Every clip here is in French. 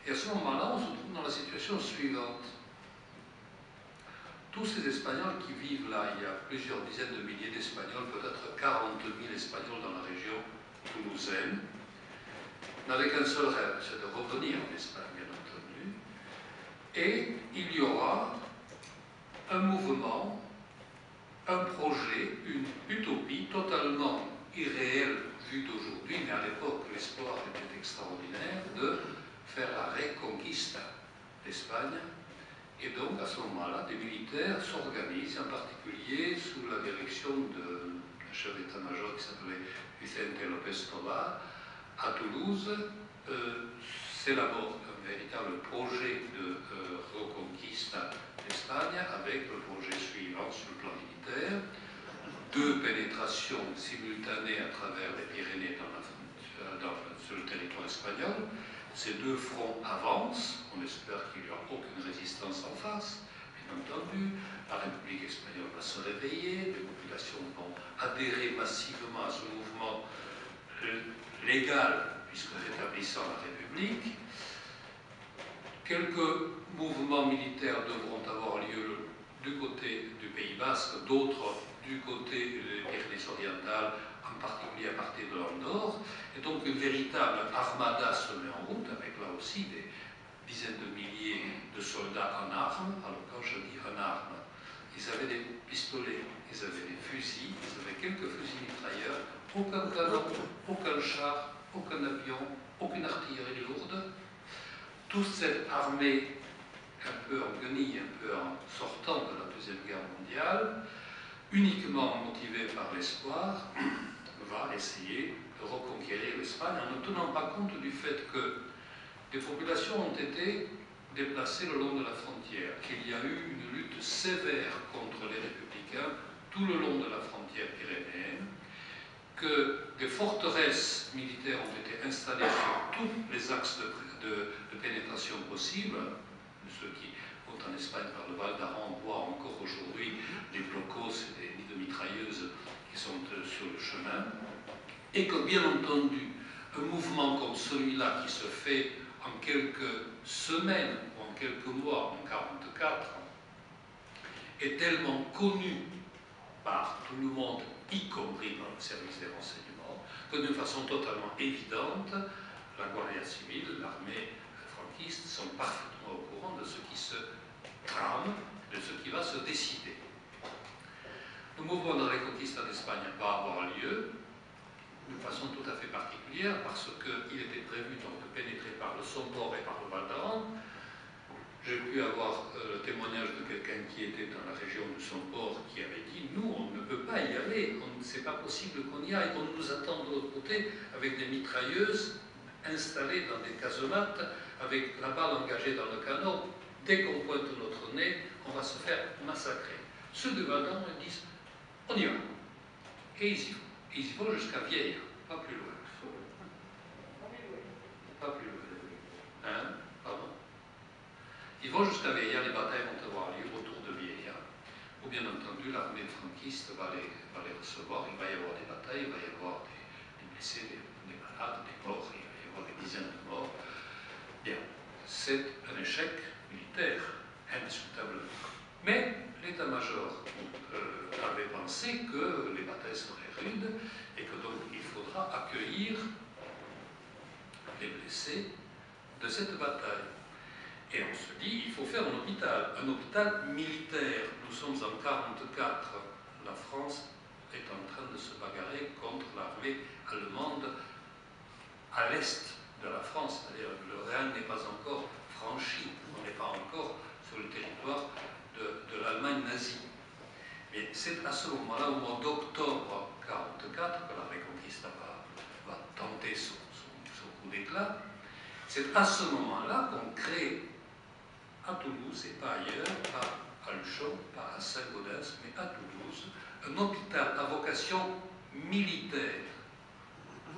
Et à ce moment-là, on se trouve dans la situation suivante. Tous ces Espagnols qui vivent là, il y a plusieurs dizaines de milliers d'Espagnols, peut-être 40 000 Espagnols dans la région toulousaine, n'avaient qu'un seul rêve, c'est de revenir en Espagne, bien entendu. Et il y aura un mouvement, un projet, une utopie totalement irréelle vue d'aujourd'hui, mais à l'époque l'espoir était extraordinaire, de faire la reconquista d'Espagne. Et donc, à ce moment-là, des militaires s'organisent, en particulier sous la direction d'un chef d'état-major qui s'appelait Vicente López Tovar, à Toulouse. S'élabore un véritable projet de reconquista d'Espagne avec le projet suivant sur le plan militaire. 2 pénétrations simultanées à travers les Pyrénées sur le territoire espagnol. Ces 2 fronts avancent, on espère qu'il n'y aura aucune résistance en face, bien entendu. La République espagnole va se réveiller, les populations vont adhérer massivement à ce mouvement légal, puisque rétablissant la République. Quelques mouvements militaires devront avoir lieu du côté du Pays Basque, d'autres du côté des Pyrénées orientales, en particulier à partir de l'Andorre, et donc une véritable armada se met en route, avec là aussi des dizaines de milliers de soldats en armes. Alors quand je dis en armes, ils avaient des pistolets, ils avaient des fusils, ils avaient quelques fusils mitrailleurs, aucun canon, aucun char, aucun avion, aucune artillerie lourde. Toute cette armée un peu en guenille, un peu en sortant de la Deuxième Guerre mondiale, uniquement motivée par l'espoir, va essayer de reconquérir l'Espagne en ne tenant pas compte du fait que des populations ont été déplacées le long de la frontière, qu'il y a eu une lutte sévère contre les républicains tout le long de la frontière pyrénéenne, que des forteresses militaires ont été installées sur tous les axes de pénétration possibles. Ceux qui vont en Espagne par le Val d'Aran voient encore aujourd'hui des blocos et des nids de mitrailleuses qui sont sur le chemin, et que bien entendu un mouvement comme celui-là qui se fait en quelques semaines ou en quelques mois, en 1944, est tellement connu par tout le monde, y compris par le service des renseignements, que d'une façon totalement évidente, la Guardia Civile, l'armée franquiste, sont parfaitement au courant de ce qui se trame, de ce qui va se décider. Le mouvement de reconquista d'Espagne va avoir lieu de façon tout à fait particulière, parce qu'il était prévu donc de pénétrer par le Somport et par le Val d'Aran. J'ai pu avoir le témoignage de quelqu'un qui était dans la région du Somport, qui avait dit « Nous, on ne peut pas y aller, c'est pas possible qu'on y aille, on nous attend de l'autre côté avec des mitrailleuses installées dans des casemates, avec la balle engagée dans le canon. Dès qu'on pointe notre nez, on va se faire massacrer. » Ceux de Val d'Aran disent « On y va ». Et ils y vont. Ils y vont jusqu'à Vieille, pas plus loin. Pas plus loin. Hein? Pardon? Ils vont jusqu'à Vieille, les batailles vont avoir lieu autour de Vieille, où bien entendu l'armée franquiste va les recevoir. Il va y avoir des batailles, il va y avoir des blessés, des malades, des morts, il va y avoir des dizaines de morts. Bien, c'est un échec militaire, indiscutablement. Mais l'état-major avait pensé que les batailles seraient rudes et que donc il faudra accueillir les blessés de cette bataille. Et on se dit, il faut faire un hôpital militaire. Nous sommes en 1944, la France est en train de se bagarrer contre l'armée allemande à l'est de la France, c'est-à-dire que le Rhin n'est pas encore franchi, on n'est pas encore sur le territoire de l'Allemagne nazie. Et c'est à ce moment-là, au mois d'octobre 1944, que la Reconquista va tenter son coup d'éclat. C'est à ce moment-là qu'on crée à Toulouse, et pas ailleurs, pas à Luchon, pas à Saint-Gaudens, mais à Toulouse, un hôpital à vocation militaire,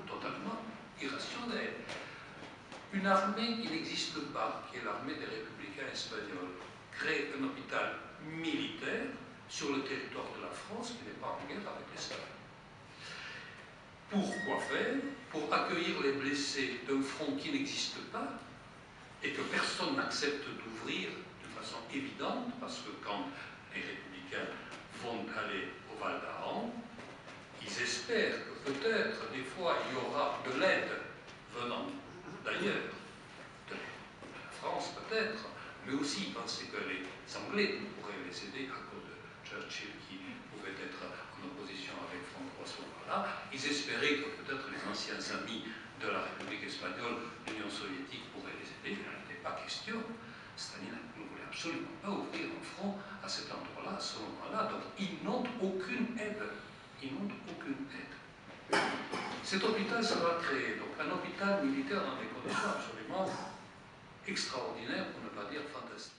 totalement irrationnel. Une armée qui n'existe pas, qui est l'armée des républicains espagnols, crée un hôpital militaire sur le territoire de la France qui n'est pas en guerre avec l'Espagne. Pourquoi faire? Pour accueillir les blessés d'un front qui n'existe pas, et que personne n'accepte d'ouvrir de façon évidente, parce que quand les républicains vont aller au Val d'Aran, ils espèrent que peut-être des fois il y aura de l'aide venant d'ailleurs, de la France peut-être, mais aussi parce que les Anglais pourraient les aider à cause de Churchill qui pouvait être en opposition avec François à ce moment-là. Ils espéraient que peut-être les anciens amis de la République espagnole, l'Union soviétique, pourraient les aider. Il n'en était pas question. Staline ne voulait absolument pas ouvrir un front à cet endroit-là, à ce moment-là. Donc ils n'ont aucune aide. Ils n'ont aucune aide. Cet hôpital sera créé, donc un hôpital militaire dans des conditions absolument extraordinaires, pour ne pas dire fantastiques.